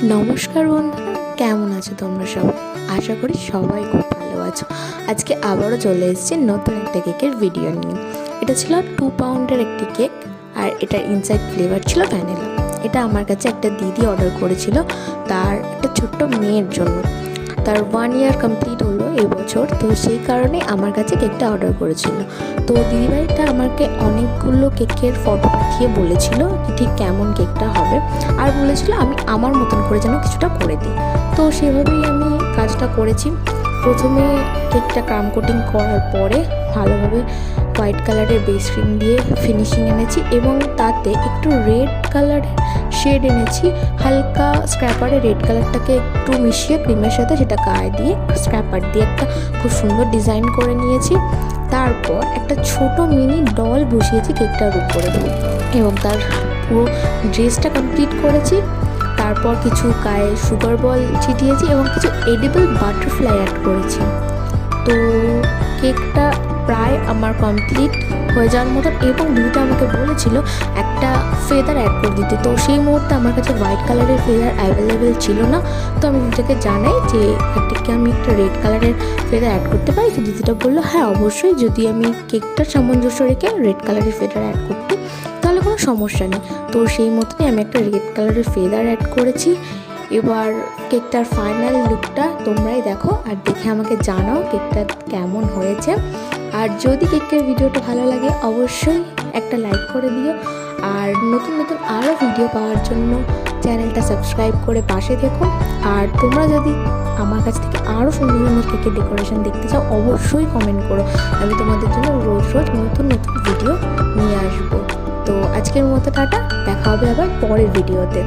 নমস্কার বন্ধুরা, কেমন আছো তোমরা সবাই? আশা করি সবাই খুব ভালো আছো। আজকে আবারও চলে এসেছি নতুন একটা কেকের ভিডিও নিয়ে। এটা ছিল 2 পাউন্ডের একটি কেক, আর এটার ইনসাইড ফ্লেভার ছিল ভ্যানিলা। এটা আমার কাছে একটা দিদি অর্ডার করেছিল তার একটা ছোট্ট মেয়ের জন্য। তার 1 ইয়ার কমপ্লিট হলো এবছর, তো সেই কারণে আমার কাছে কেকটা অর্ডার করেছিল। তো দিদিভাইটা আমাকে অনেকগুলো কেকের ফটো পাঠিয়ে বলেছিল যে ঠিক কেমন কেকটা হবে, আর বলেছিল আমি আমার মতন করে যেন কিছুটা করে দিই। তো সেভাবেই আমি কাজটা করেছি। প্রথমে কেকটা ক্রাম কোটিং করার পরে ভালোভাবে হোয়াইট কালারের বেস ক্রিম দিয়ে ফিনিশিং এনেছি, এবং তাতে একটু রেড কালারের শেড এনেছি। হালকা স্ক্র্যাপারে রেড কালারটাকে একটু মিশিয়ে ক্রিমের সাথে সেটা গায়ে দিয়ে স্ক্র্যাপার দিয়ে একটা খুব সুন্দর ডিজাইন করে নিয়েছি। তারপর একটা ছোট মিনি ডল বসিয়েছি কেকটার উপরে, এবং তার পুরো ড্রেসটা কমপ্লিট করেছি। তারপর কিছু গায়ে সুগার বল ছিটিয়েছি এবং কিছু এডিবল বাটারফ্লাই অ্যাড করেছি। তো কেকটা প্রায় আমার কমপ্লিট হয়ে যাওয়ার মতন, এবং দিদিটা আমাকে বলেছিল একটা ফেদার অ্যাড করে দিতে। তো সেই মুহূর্তে আমার কাছে হোয়াইট কালারের ফেদার অ্যাভেলেবেল ছিল না। তো আমি দিদিটাকে জানাই যে এটাকে আমি একটা রেড কালারের ফেদার অ্যাড করতে পারি। তো দিদিটা বললো হ্যাঁ অবশ্যই, যদি আমি কেকটার সামঞ্জস্য রেখে রেড কালারের ফেদার অ্যাড করতে তাহলে কোনো সমস্যা নেই। তো সেই মতনই আমি একটা রেড কালারের ফেদার অ্যাড করেছি। এবার কেকটার ফাইনাল লুকটা তোমরাই দেখো, আর দেখে আমাকে জানাও কেকটা কেমন হয়েছে। আর যদি কেকের ভিডিওটা ভালো লাগে অবশ্যই একটা লাইক করে দিও, আর নতুন নতুন আরও ভিডিও পাওয়ার জন্য চ্যানেলটা সাবস্ক্রাইব করে পাশে দেখো। আর তোমরা যদি আমার কাছ থেকে আরও সুন্দর সুন্দর কেকের ডেকোরেশন দেখতে চাও অবশ্যই কমেন্ট করো, আমি তোমাদের জন্য রোজ রোজ নতুন নতুন ভিডিও নিয়ে আসবো। তো আজকের মতো টাটা, দেখা হবে আবার পরের ভিডিওতে।